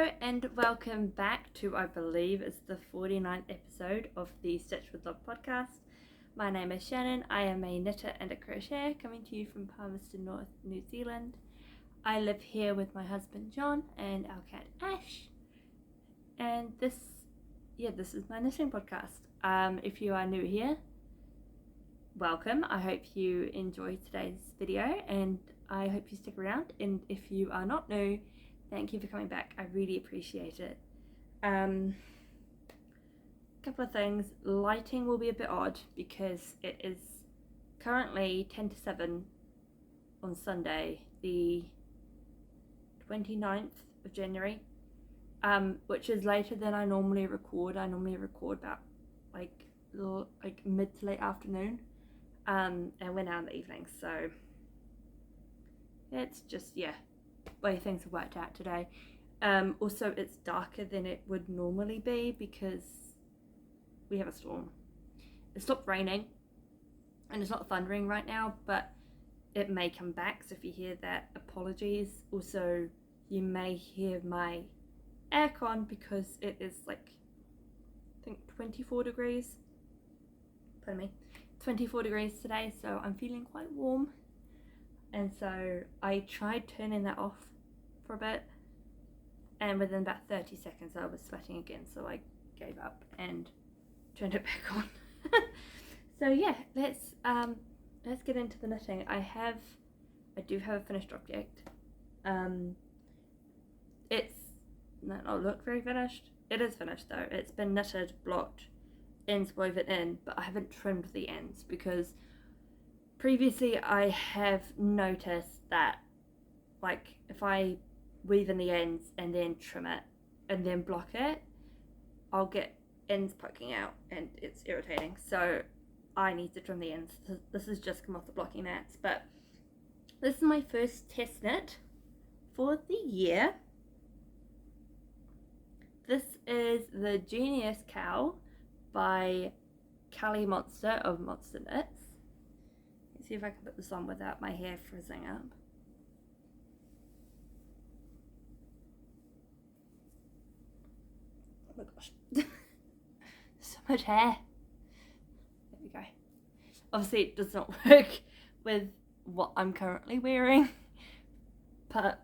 Hello and welcome back to, I believe it's the 49th episode of the Stitch with Love podcast. My name is Shannon. I am a knitter and a crocheter coming to you from Palmerston North, New Zealand. I live here with my husband John and our cat Ash. And this is my knitting podcast. If you are new here, welcome. I hope you enjoy today's video and I hope you stick around. And if you are not new, thank you for coming back. I really appreciate it. Couple of things. Lighting will be a bit odd because it is currently 10 to 7 on Sunday, the 29th of January, which is later than I normally record. I normally record about like mid to late afternoon, and we're now in the evening, so it's just way things have worked out today. Also, it's darker than it would normally be because we have a storm. It stopped raining and it's not thundering right now, but it may come back, so if you hear that, apologies. Also, you may hear my aircon because it is like, I think 24 degrees. Pardon me, 24 degrees today, so I'm feeling quite warm. And so I tried turning that off for a bit, and within about 30 seconds I was sweating again, so I gave up and turned it back on. So yeah, let's get into the knitting. I do have a finished object. It's not look very finished. It is finished though. It's been knitted, blocked, ends woven in, but I haven't trimmed the ends because previously I have noticed that like if I weave in the ends and then trim it and then block it, I'll get ends poking out and it's irritating, so I need to trim the ends. This has just come off the blocking mats, but this is my first test knit for the year. This is the Genius Cow by Callie Monster of Monster Knits. Let's see if I can put this on without my hair frizzing up. Oh my gosh. So much hair. There we go. Obviously it does not work with what I'm currently wearing, but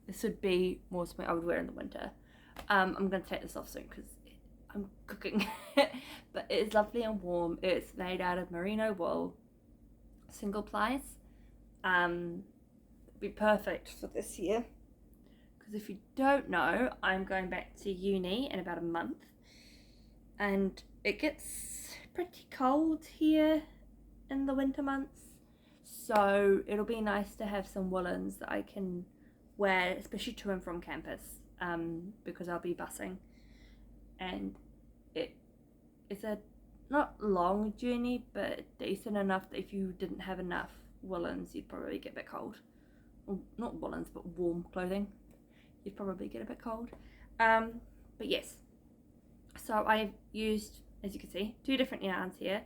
this would be more something I would wear in the winter. I'm going to take this off soon because I'm cooking. But it is lovely and warm. It's made out of merino wool, single plies. It'd be perfect for this year because if you don't know, I'm going back to uni in about a month and it gets pretty cold here in the winter months, so it'll be nice to have some woolens that I can wear, especially to and from campus, because I'll be busing, and it's a not long journey but decent enough that if you didn't have enough woolens you'd probably get a bit cold. Well, not woolens but warm clothing, you'd probably get a bit cold. But yes, so I've used, as you can see, 2 different yarns here.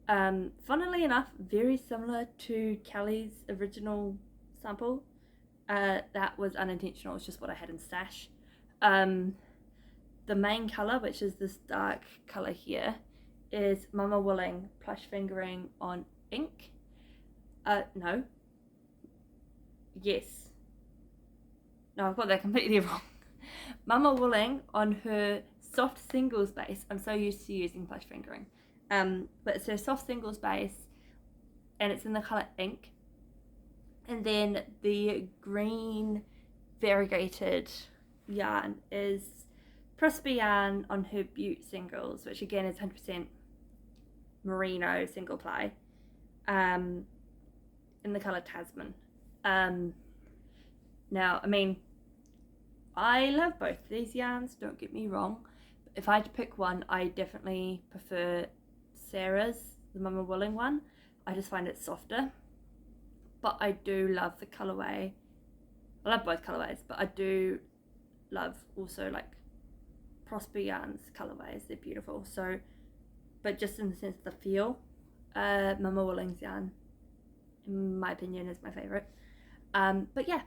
Funnily enough, very similar to Callie's original sample. That was unintentional, it's just what I had in stash. The main colour, which is this dark colour here, is Mama Wooling plush fingering on ink. No, I've got that completely wrong. Mama Wooling on her soft singles base. I'm so used to using plush fingering, but it's her soft singles base and it's in the colour ink, and then the green variegated yarn is Prosper yarn on her Butte singles, which again is 100% merino single ply, in the colour Tasman. Now, I mean, I love both of these yarns, don't get me wrong, but if I had to pick one, I definitely prefer Sarah's, the Mama Wooling one. I just find it softer, but I do love the colourway. I love both colourways, but I do love also like Prosper yarns colourways, they're beautiful. So, but just in the sense of the feel, Mama Wooling's yarn, in my opinion, is my favourite. But yeah,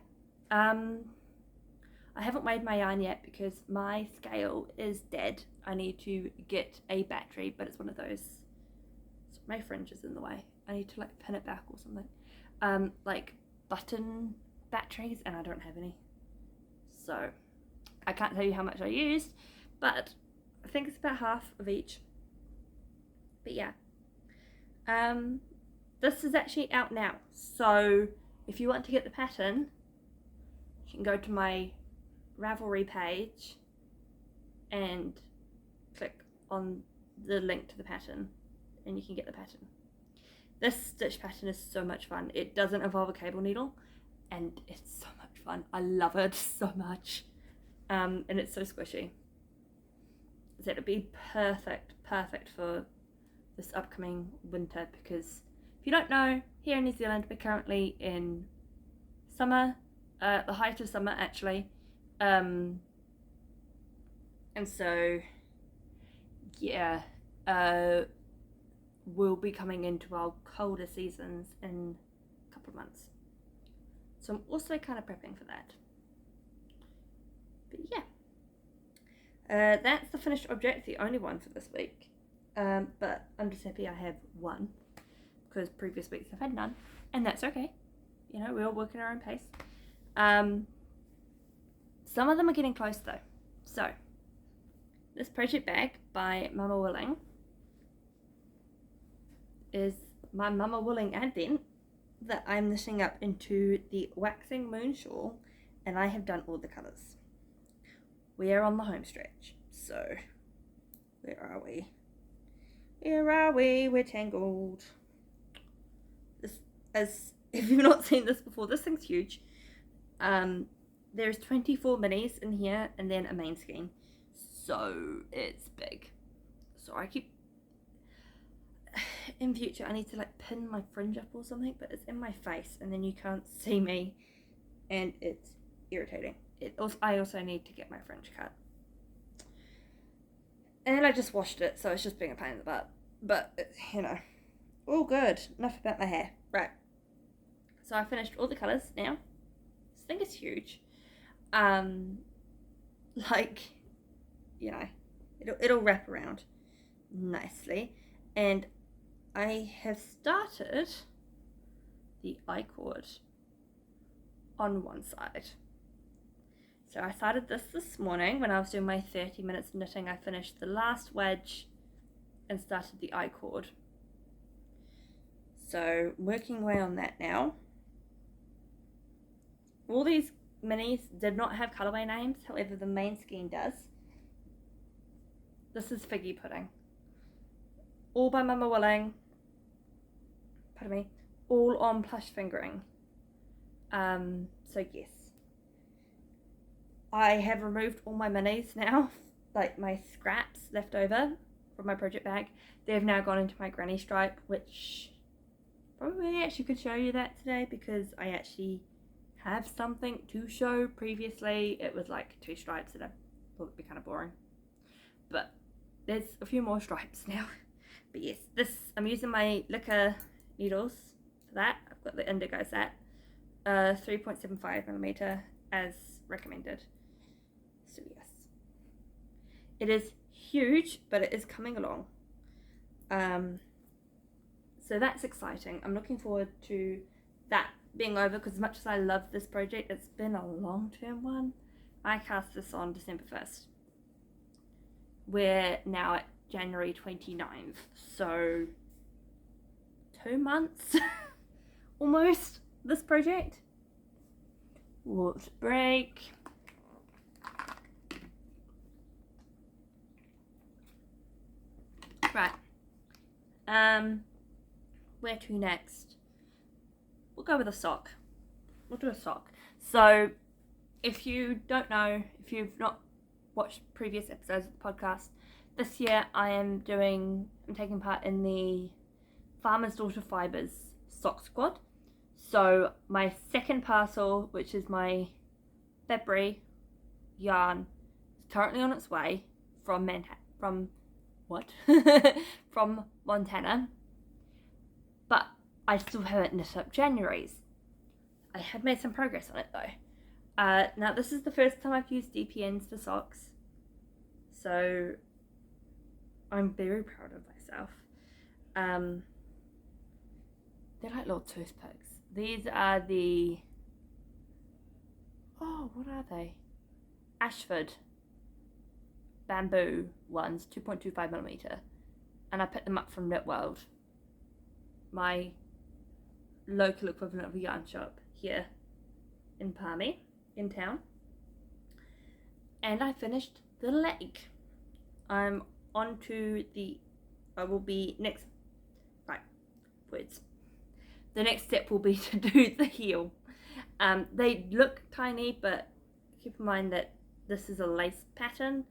I haven't weighed my yarn yet because my scale is dead. I need to get a battery, but it's one of those, my fringe is in the way. I need to like pin it back or something. Like button batteries, and I don't have any. So I can't tell you how much I used, but I think it's about half of each. But yeah. This is actually out now. So if you want to get the pattern, you can go to my Ravelry page and click on the link to the pattern and you can get the pattern. This stitch pattern is so much fun. It doesn't involve a cable needle and it's so much fun. I love it so much. And it's so squishy. So it'll be perfect for this upcoming winter, because if you don't know, here in New Zealand we're currently in summer, the height of summer actually. And so yeah, we'll be coming into our colder seasons in a couple of months. So I'm also kind of prepping for that. But yeah, that's the finished object, the only one for this week. But I'm just happy I have one, because previous weeks I've had none, and that's okay. You know, we all work at our own pace. Some of them are getting close though. So, this project bag by Mama Willing is my Mama Willing advent that I'm knitting up into the waxing moon shawl, and I have done all the colours. We are on the home stretch, so where are we? Where are we? We're tangled. This, as if you've not seen this before, this thing's huge. There's 24 minis in here and then a main skein, so it's big. So I keep, in future I need to like pin my fringe up or something, but it's in my face and then you can't see me and it's irritating. I also need to get my fringe cut. And I just washed it, so it's just being a pain in the butt. But, you know, all good. Enough about my hair. Right. So I finished all the colours now. This thing is huge. Like, you know, it'll wrap around nicely. And I have started the I-cord on one side. So I started this morning when I was doing my 30 minutes knitting. I finished the last wedge and started the I-cord. So working away on that now. All these minis did not have colourway names, however the main skein does. This is Figgy Pudding. All by Mama Willing. Pardon me. All on plush fingering. So yes. I have removed all my minis now, like my scraps left over from my project bag. They've now gone into my granny stripe, which probably actually could show you that today because I actually have something to show. Previously it was like 2 stripes and I thought it'd be kind of boring. But there's a few more stripes now. But yes, I'm using my Licker needles for that. I've got the indigo set, 3.75mm as recommended. So yes, it is huge, but it is coming along. So that's exciting. I'm looking forward to that being over, because as much as I love this project, it's been a long-term one. I cast this on December 1st. We're now at January 29th, so 2 months almost this project. Water break. Right. Where to next? We'll go with a sock. We'll do a sock. So, if you don't know, if you've not watched previous episodes of the podcast, this year I'm taking part in the Farmer's Daughter Fibres sock squad. So my second parcel, which is my February yarn, is currently on its way from from Montana. But I still haven't knit up January's. I have made some progress on it though. Now this is the first time I've used DPNs for socks, so I'm very proud of myself. They're like little toothpicks. These are the, what are they? Ashford bamboo ones, 2.25mm, and I picked them up from Knit World, my local equivalent of a yarn shop here in Palmy, in town. And I finished the leg. I'm on to the, the next step will be to do the heel. They look tiny, but keep in mind that this is a lace pattern,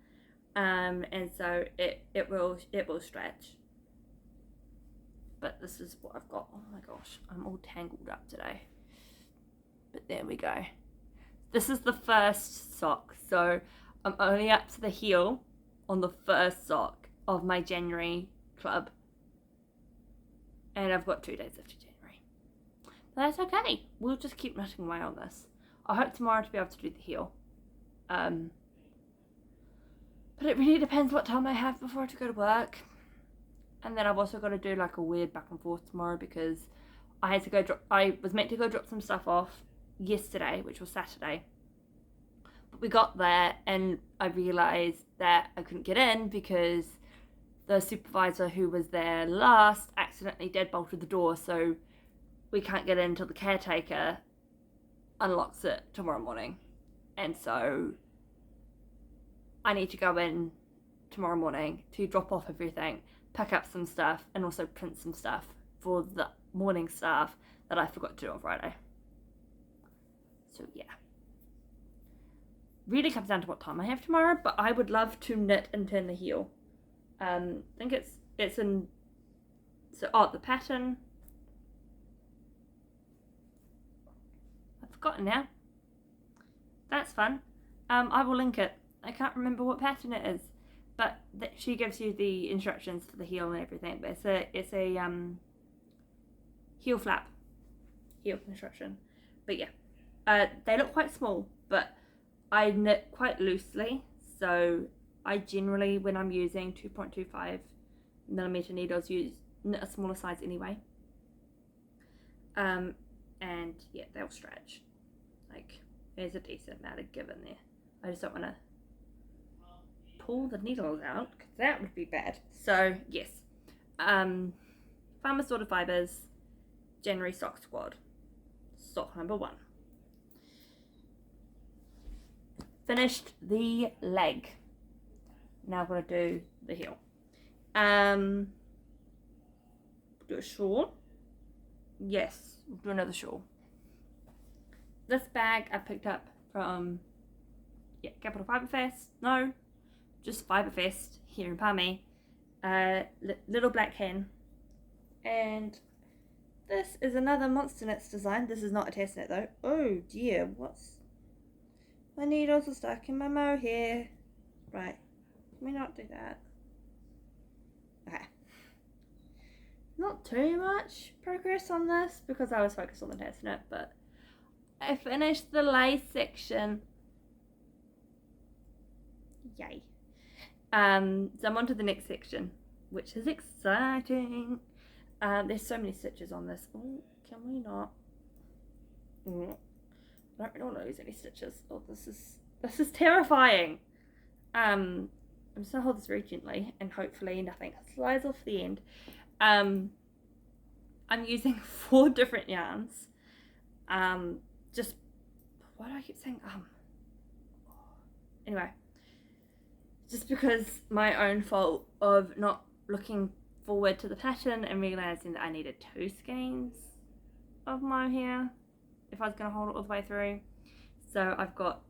and so it will stretch. But this is what I've got. Oh my gosh, I'm all tangled up today. But there we go. This is the first sock, so I'm only up to the heel on the first sock of my January club. And I've got 2 days left to January. But that's okay. We'll just keep knitting away on this. I hope tomorrow to be able to do the heel. But it really depends what time I have before I have to go to work. And then I've also got to do like a weird back and forth tomorrow because I was meant to go drop some stuff off yesterday, which was Saturday. But we got there and I realised that I couldn't get in because the supervisor who was there last accidentally deadbolted the door, so we can't get in until the caretaker unlocks it tomorrow morning. And so I need to go in tomorrow morning to drop off everything, pack up some stuff, and also print some stuff for the morning staff that I forgot to do on Friday. So yeah. Really comes down to what time I have tomorrow, but I would love to knit and turn the heel. I think it's in, the pattern, I've forgotten now. That's fun. I will link it. I can't remember what pattern it is, but she gives you the instructions for the heel and everything. But it's a heel flap, heel construction. But yeah, they look quite small, but I knit quite loosely, so I generally, when I'm using 2.25mm needles, knit a smaller size anyway. And yeah, they'll stretch. Like, there's a decent amount of give in there. I just don't want to pull the needles out, because that would be bad. So, yes. Farmer's Daughter Fibers, January Sock Squad. Sock number 1. Finished the leg. Now I'm going to do the heel. Do a shawl. Yes, we'll do another shawl. This bag I picked up from Capital Fibre Fest. No, just Fibre Fest here in Palmy. Little Black Hen. And this is another Monster Knits design. This is not a test knit though. Oh dear, my needles are stuck in my mohair. Right. Can we not do that? Okay. Not too much progress on this because I was focused on the test knit, but I finished the lace section. Yay. So I'm on to the next section, which is exciting. There's so many stitches on this. Oh, can we not? I don't really want to lose any stitches. Oh, this is terrifying. I'm just gonna hold this very gently and hopefully nothing slides off the end. I'm using 4 different yarns. Just, why do I keep saying Anyway, just because my own fault of not looking forward to the pattern and realising that I needed 2 skeins of mohair if I was going to hold it all the way through. So I've got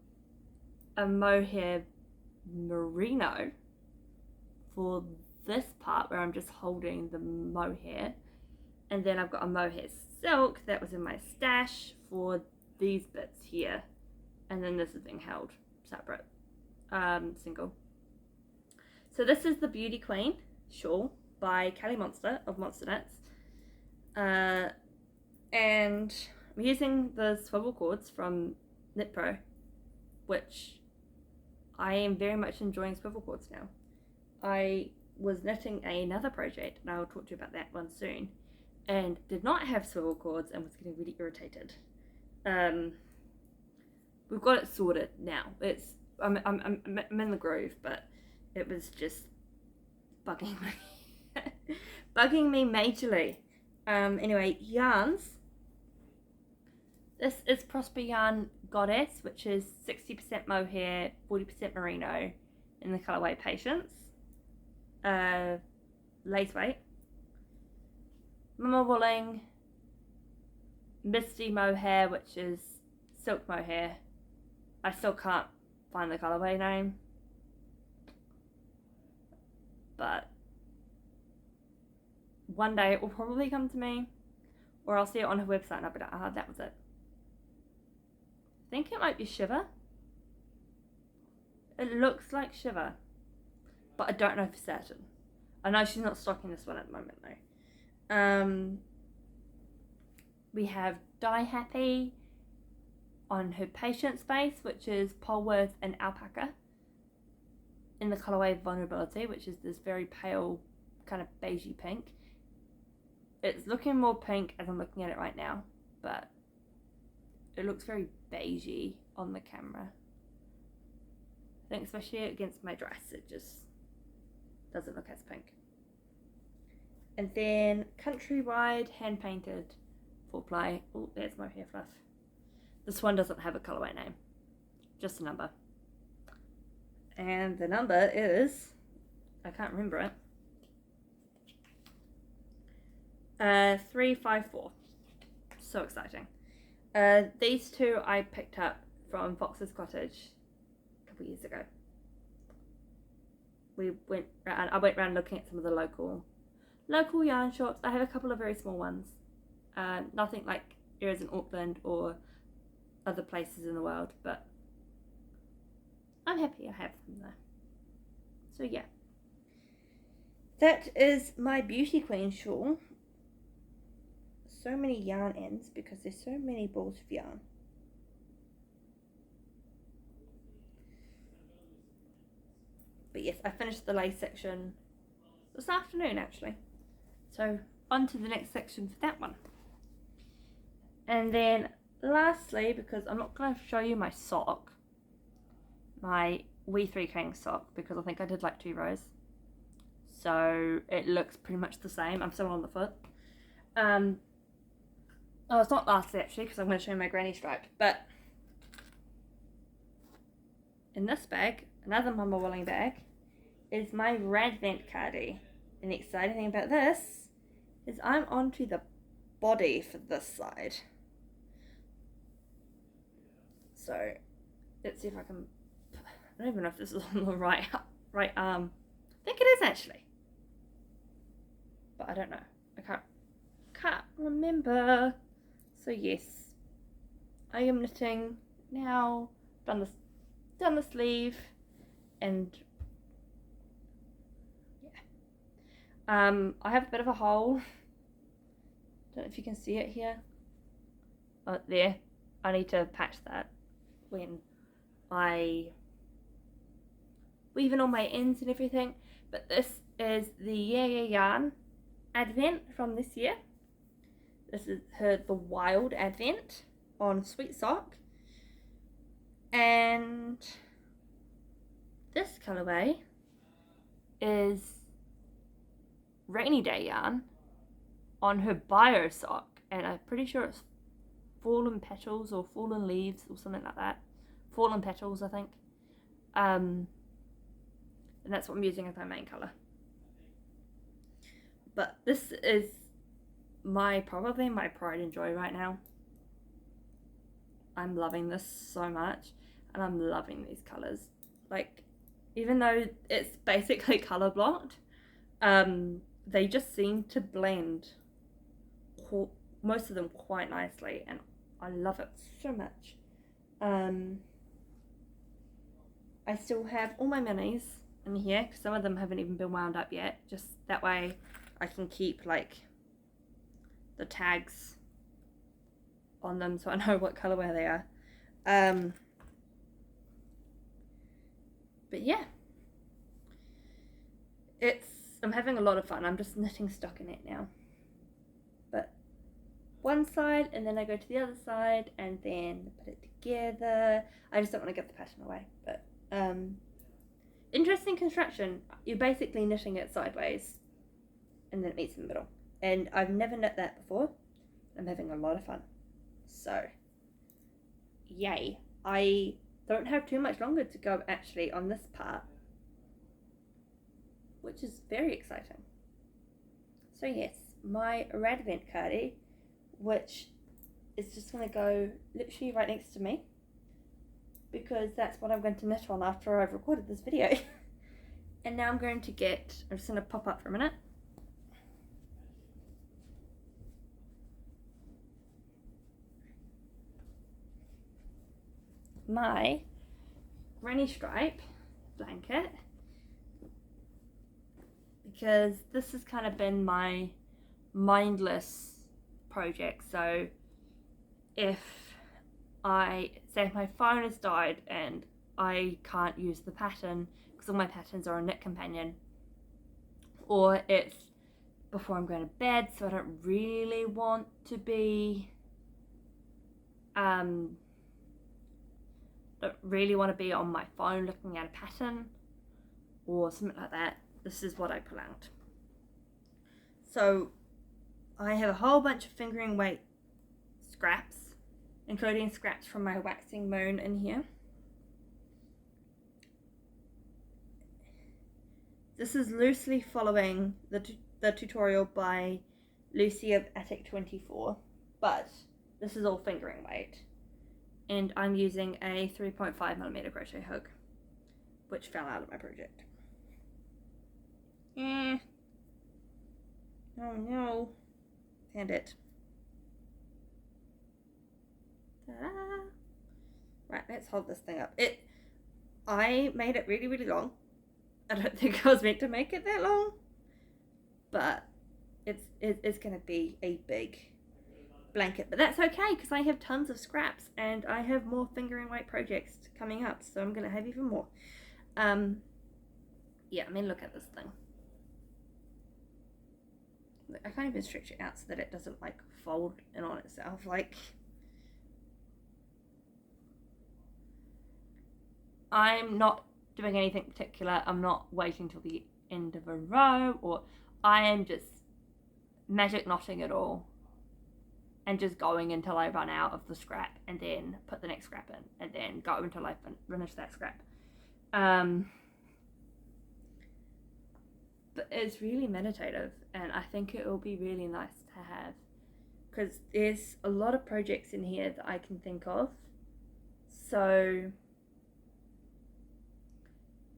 a mohair merino for this part where I'm just holding the mohair, and then I've got a mohair silk that was in my stash for these bits here, and then this is being held separate, single. So this is the Beauty Queen shawl by Kelly Monster of Monster Knits, and I'm using the swivel cords from Knit Pro which I am very much enjoying swivel cords now. I was knitting another project, and I will talk to you about that one soon, and did not have swivel cords and was getting really irritated. We've got it sorted now. I'm in the groove, but it was just bugging me. Bugging me majorly. Anyway, yarns. This is Prosper Yarn Goddess, which is 60% mohair, 40% merino in the colourway Patience. Lace weight. Mama Wooling, Misty Mohair, which is silk mohair. I still can't find the colourway name, but one day it will probably come to me, or I'll see it on her website and I'll be like, ah, that was it. I think it might be Shiver. It looks like Shiver, but I don't know for certain. I know she's not stocking this one at the moment though. We have Die Happy on her Patience base, which is Polworth and Alpaca, in the colourway Vulnerability, which is this very pale kind of beigey pink. It's looking more pink as I'm looking at it right now, but it looks very beigey on the camera. I think especially against my dress, it just doesn't look as pink. And then Countrywide Hand Painted 4-ply. Oh, there's my hair fluff. This one doesn't have a colourway name, just a number. And the number is, I can't remember it, 354. So exciting. These two I picked up from Fox's Cottage a couple years ago. I went around looking at some of the local yarn shops. I have a couple of very small ones. Nothing like areas in Auckland or other places in the world, but I'm happy I have them there. So yeah, that is my Beauty Queen shawl. So many yarn ends because there's so many balls of yarn. But yes, I finished the lace section this afternoon actually. So on to the next section for that one. And then lastly, because I'm not going to show you my sock, my We Three Kings sock, because I think I did like 2 rows. So it looks pretty much the same. I'm still on the foot. Oh, it's not lastly actually, because I'm going to show you my granny stripe. But in this bag, another Mama Willing bag, is my Radvent cardie. And the exciting thing about this is I'm onto the body for this side. So let's see if I can, I don't even know if this is on the right arm. I think it is actually, but I don't know. I can't remember. So yes, I am knitting now. Done the sleeve, and yeah. I have a bit of a hole. Don't know if you can see it here. Oh, there. I need to patch that when I weave in all my ends and everything. But this is the Yeah Yarn Advent from this year. This is the Wild Advent on Sweet Sock. And this colourway is Rainy Day Yarn on her Bio Sock. And I'm pretty sure it's Fallen Petals or Fallen Leaves or something like that. Fallen Petals, I think. And that's what I'm using as my main colour. But this is probably my pride and joy right now. I'm loving this so much, and I'm loving these colours. Like, even though it's basically colour blocked, they just seem to blend most of them quite nicely, and I love it so much. I still have all my minis in here, because some of them haven't even been wound up yet, just that way I can keep like the tags on them so I know what colourway they are. But yeah, I'm having a lot of fun. I'm just knitting stockinette now. But one side, and then I go to the other side, and then put it together. I just don't want to give the pattern away. But interesting construction. You're basically knitting it sideways, and then it meets in the middle. And I've never knit that before. I'm having a lot of fun. So, yay. I don't have too much longer to go actually on this part, which is very exciting. So yes, my red event cardie, which is just going to go literally right next to me, because that's what I'm going to knit on after I've recorded this video. And now I'm just going to pop up for a minute. My granny stripe blanket, because this has kind of been my mindless project. So if say my phone has died and I can't use the pattern because all my patterns are on Knit Companion, or it's before I'm going to bed, so I don't really want to be on my phone looking at a pattern or something like that, this is what I pull out. So I have a whole bunch of fingering weight scraps, including scraps from my waxing moon in here. This is loosely following the tutorial by Lucy of Attic 24, but this is all fingering weight. And I'm using a 3.5mm crochet hook, which fell out of my project. Oh no. Found it. Ta-da! Right, let's hold this thing up. I made it really, really long. I don't think I was meant to make it that long, but it's going to be a big blanket, but that's okay because I have tons of scraps and I have more fingering weight projects coming up, so I'm going to have even more. Yeah, I mean, look at this thing. I can't even stretch it out so that it doesn't like fold in on itself. Like, I'm not doing anything particular. I'm not waiting till the end of a row, or I am just magic knotting it all and just going until I run out of the scrap, and then put the next scrap in, and then go until I finish that scrap. But it's really meditative, and I think it will be really nice to have, because there's a lot of projects in here that I can think of. So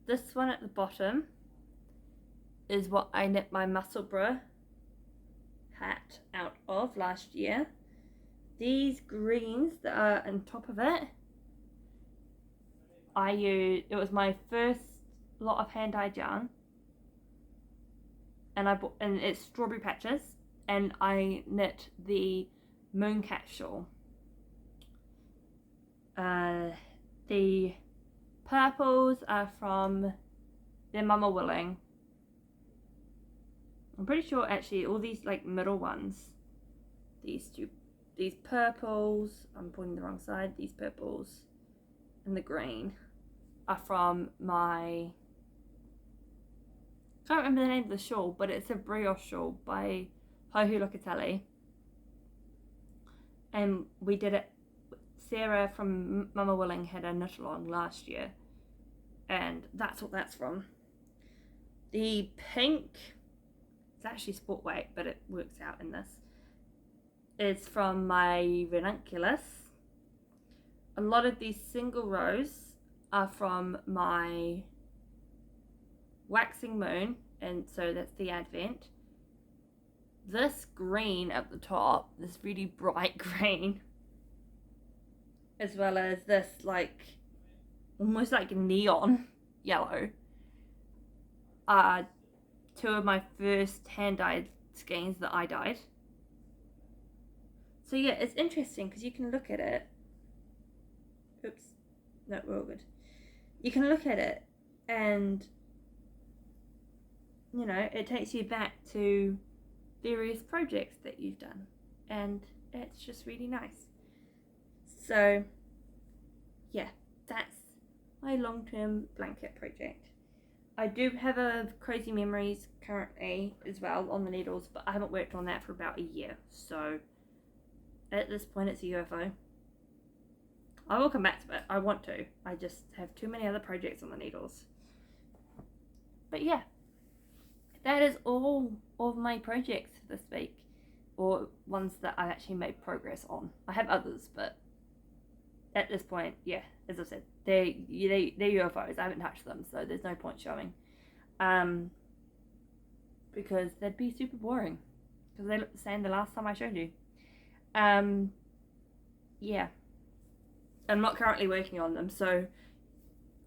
this one at the bottom is what I knit my Musselburgh hat out of last year. These greens that are on top of it, it was my first lot of hand-dyed yarn, and it's strawberry patches, and I knit the Mooncat shawl. The purples are from their Mama Willing. I'm pretty sure actually all these like middle ones, these purples, I'm pointing the wrong side, these purples and the green are from my, I can't remember the name of the shawl, but it's a brioche shawl by Hohu Locatelli. And we did it, Sarah from Mama Willing had a knit along last year, and that's what that's from. The pink, it's actually sport weight, but it works out in this, is from my ranunculus. A lot of these single rows are from my waxing moon, and so that's the Advent. This green at the top, this really bright green, as well as this like almost like neon yellow, are two of my first hand-dyed skeins that I dyed. So yeah, it's interesting because you can look at it. Oops, no, we're all good. You can look at it And, you know, it takes you back to various projects that you've done. And it's just really nice. So, yeah, that's my long-term blanket project. I do have a Crazy Memories currently as well on the needles, but I haven't worked on that for about a year. So, at this point, it's a UFO. I will come back to it. I want to. I just have too many other projects on the needles. But yeah, that is all of my projects for this week, or ones that I've actually made progress on. I have others, but at this point, yeah, as I said, they're UFOs. I haven't touched them, so there's no point showing. Because they'd be super boring. Because they look the same the last time I showed you. Yeah. I'm not currently working on them, so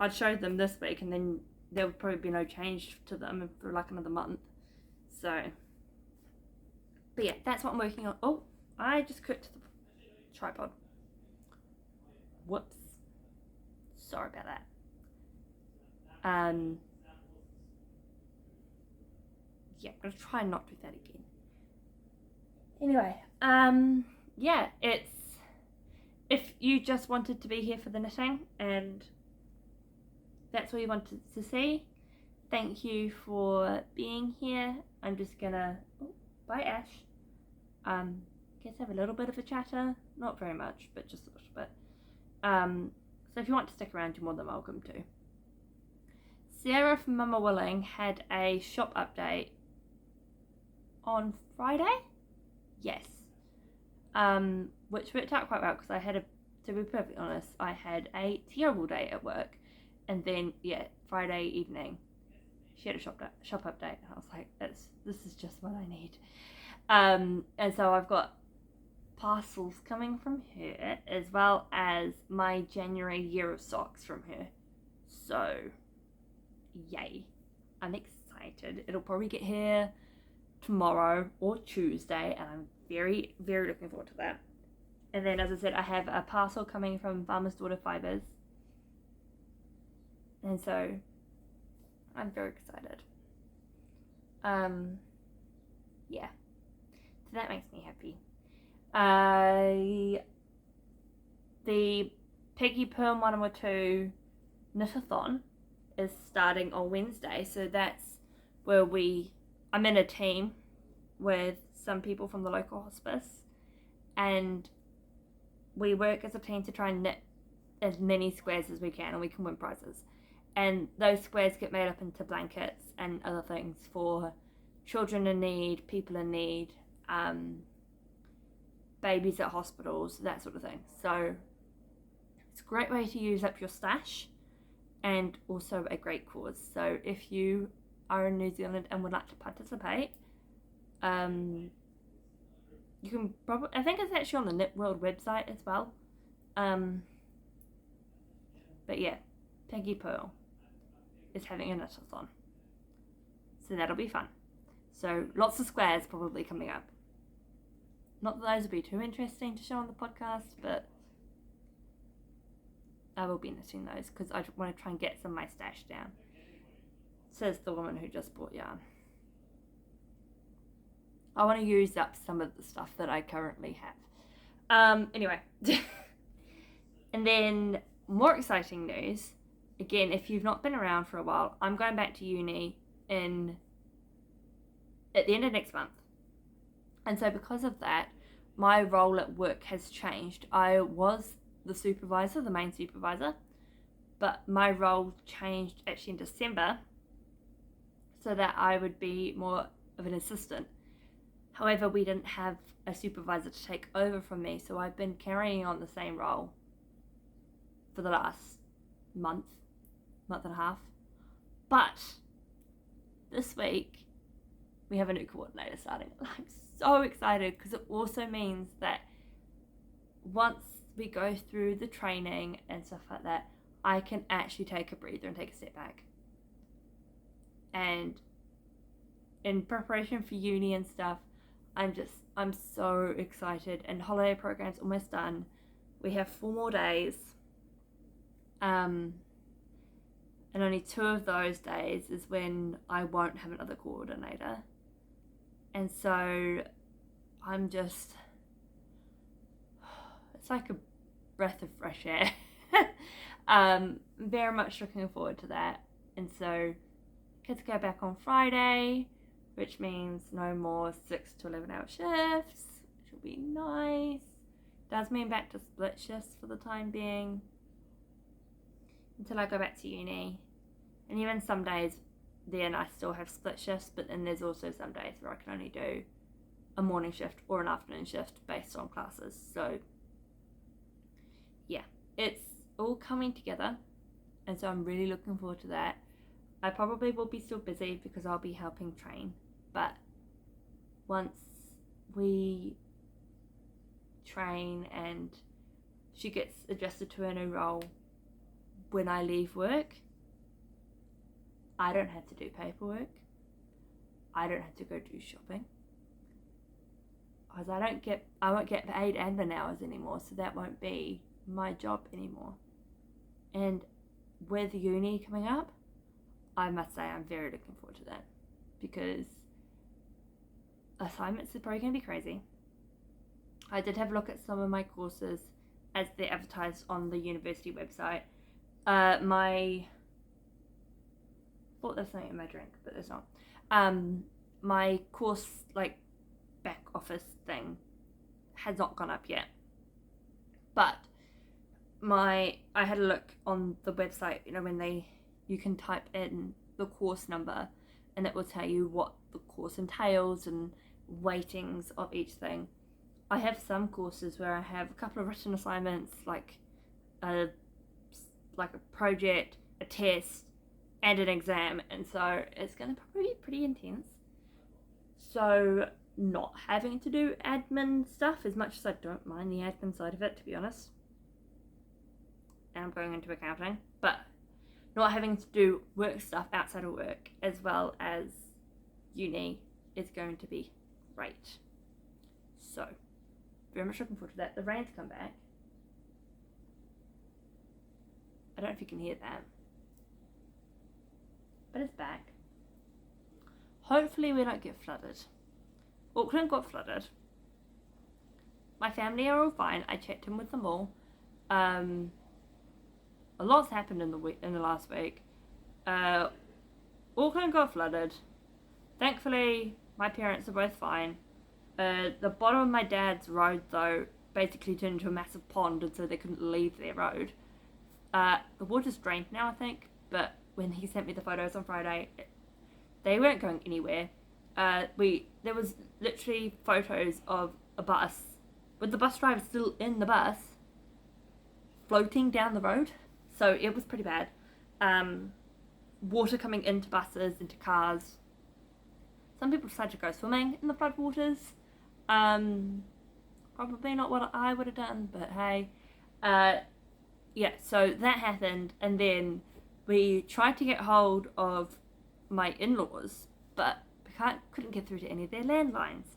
I'd show them this week, and then there would probably be no change to them for like another month. So, but yeah, that's what I'm working on. Oh, I just clicked the tripod. Whoops. Sorry about that. Yeah, I'm gonna try and not do that again. Anyway, yeah, it's, if you just wanted to be here for the knitting and that's all you wanted to see, thank you for being here. I'm just gonna, bye Ash. Guess have a little bit of a chatter, not very much, but just a little bit. So if you want to stick around, you're more than welcome to. Sarah from Mama Willing had a shop update on Friday? Yes. Which worked out quite well because I had to be perfectly honest, I had a terrible day at work, and then Friday evening she had a shop update, and I was like, this is just what I need. And so I've got parcels coming from her, as well as my January year of socks from her. So, yay. I'm excited. It'll probably get here tomorrow or Tuesday, and I'm very, very looking forward to that. And then, as I said, I have a parcel coming from Farmer's Daughter Fibers. And so, I'm very excited. Yeah. So that makes me happy. The Peggy Pearl 102 Knit-a-thon is starting on Wednesday, so that's where I'm in a team with some people from the local hospice, and we work as a team to try and knit as many squares as we can, and we can win prizes. And those squares get made up into blankets and other things for children in need, people in need, babies at hospitals, that sort of thing. So it's a great way to use up your stash, and also a great cause. So if you are in New Zealand and would like to participate, you can probably, I think it's actually on the Knit World website as well. But yeah, Peggy Pearl is having a knit-a-thon, so that'll be fun. So lots of squares probably coming up. Not that those would be too interesting to show on the podcast, but I will be knitting those because I want to try and get some of my stash down, says the woman who just bought yarn. I want to use up some of the stuff that I currently have. Anyway. And then more exciting news. Again, if you've not been around for a while, I'm going back to uni at the end of next month. And so because of that, my role at work has changed. I was the supervisor, the main supervisor, but my role changed actually in December so that I would be more of an assistant. However, we didn't have a supervisor to take over from me, so I've been carrying on the same role for the last month and a half. But this week, we have a new coordinator starting. I'm so excited because it also means that once we go through the training and stuff like that, I can actually take a breather and take a step back. And in preparation for uni and stuff, I'm so excited. And holiday program's almost done. We have 4 more days. And only 2 of those days is when I won't have another coordinator. And so I'm just, it's like a breath of fresh air. Very much looking forward to that. And so kids go back on Friday, which means no more 6 to 11 hour shifts, which will be nice. Does mean back to split shifts for the time being until I go back to uni. And even some days then I still have split shifts, but then there's also some days where I can only do a morning shift or an afternoon shift based on classes. So yeah, it's all coming together, and so I'm really looking forward to that. I probably will be still busy because I'll be helping train, but once we train and she gets adjusted to her new role, when I leave work, I don't have to do paperwork. I don't have to go do shopping, because I won't get paid admin hours anymore, so that won't be my job anymore. And with uni coming up, I must say I'm very looking forward to that, because assignments are probably going to be crazy. I did have a look at some of my courses as they're advertised on the university website. Thought there's something in my drink, but there's not. My course, like, back office thing has not gone up yet. But I had a look on the website, when you can type in the course number and it will tell you what the course entails and weightings of each thing. I have some courses where I have a couple of written assignments, like a project, a test, and an exam, and so it's going to probably be pretty intense. So not having to do admin stuff, as much as I don't mind the admin side of it, to be honest, and I'm going into accounting, but not having to do work stuff outside of work as well as uni is going to be great. So very much looking forward to that. The rain's come back. I don't know if you can hear that, but it's back. Hopefully we don't get flooded. Auckland got flooded. My family are all fine. I checked in with them all. A lot's happened in the last week. Auckland got flooded. Thankfully, my parents are both fine. The bottom of my dad's road, though, basically turned into a massive pond, and so they couldn't leave their road. The water's drained now, I think, but when he sent me the photos on Friday, they weren't going anywhere. There was literally photos of a bus, with the bus driver still in the bus, floating down the road. So it was pretty bad. Water coming into buses, into cars. Some people decided to go swimming in the floodwaters. Probably not what I would have done, but hey. Yeah, so that happened, and then we tried to get hold of my in-laws, but we couldn't get through to any of their landlines.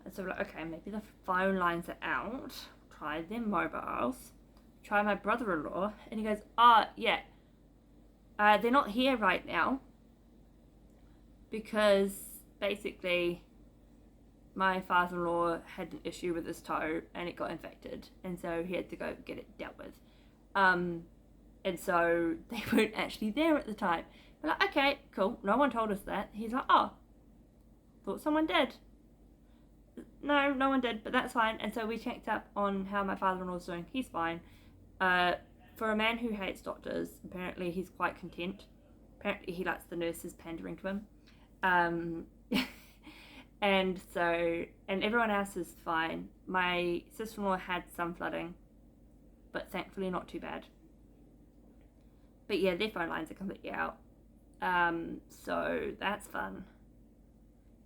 And so we're like, okay, maybe the phone lines are out. Try their mobiles. Try my brother-in-law, and he goes, yeah, they're not here right now, because basically my father-in-law had an issue with his toe and it got infected, and so he had to go get it dealt with. And so they weren't actually there at the time. We're like, okay, cool, no one told us that. He's like, thought someone did. No one did, but that's fine. And so we checked up on how my father-in-law's doing. He's fine. For a man who hates doctors, apparently he's quite content. Apparently he likes the nurses pandering to him. And everyone else is fine. My sister-in-law had some flooding, but thankfully not too bad. But yeah, their phone lines are completely out. So that's fun.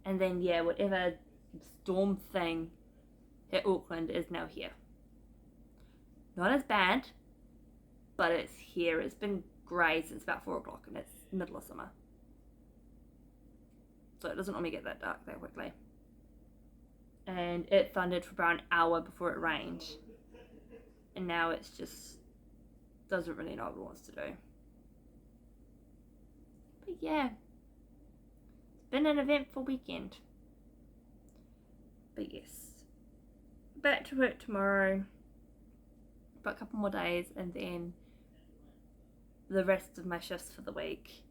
And then yeah, whatever storm thing hit Auckland is now here. Not as bad, but it's here. It's been grey since about 4 o'clock, and it's middle of summer. So it doesn't normally get that dark that quickly. And it thundered for about an hour before it rained. And now it's just doesn't really know what it wants to do. yeah, it's been an eventful weekend. But yes, back to work tomorrow. Got a couple more days, and then the rest of my shifts for the week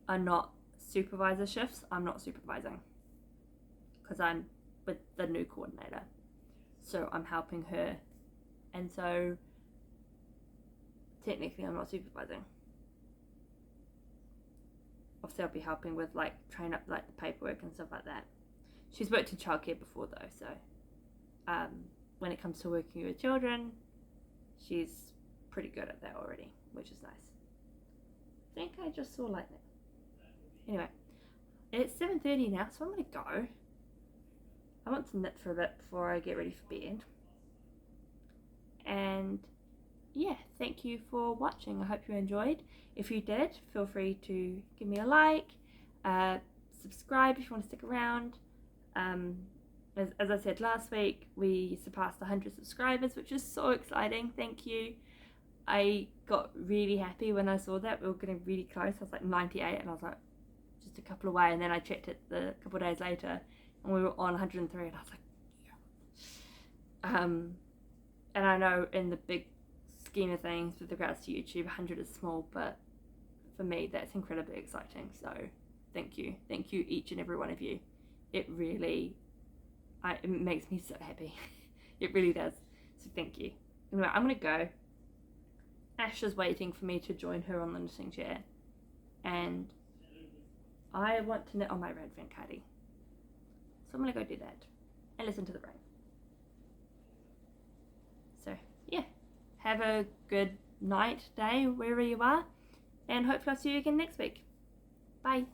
are not supervisor shifts. I'm not supervising because I'm with the new coordinator, so I'm helping her, and so technically I'm not supervising. Obviously I'll be helping with like train up like the paperwork and stuff like that. She's worked in childcare before though, so when it comes to working with children, she's pretty good at that already, which is nice. I think I just saw lightning. Anyway, it's 7:30 now, so I'm gonna go. I want to knit for a bit before I get ready for bed. And yeah, thank you for watching. I hope you enjoyed. If you did, feel free to give me a like, subscribe if you want to stick around. As I said last week, we surpassed 100 subscribers, which is so exciting. Thank you. I got really happy when I saw that. We were getting really close. I was like 98 and I was like just a couple away, and then I checked it a couple of days later and we were on 103 and I was like, yeah. And I know in the big scheme of things with regards to YouTube, 100 is small, but for me that's incredibly exciting. So thank you each and every one of you. It really it makes me so happy. It really does. So thank you. Anyway, I'm gonna go. Ash is waiting for me to join her on the knitting chair, and I want to knit on my red Vincardi. So I'm gonna go do that and listen to the rain. So yeah, have a good night, day, wherever you are, and hopefully I'll see you again next week. Bye.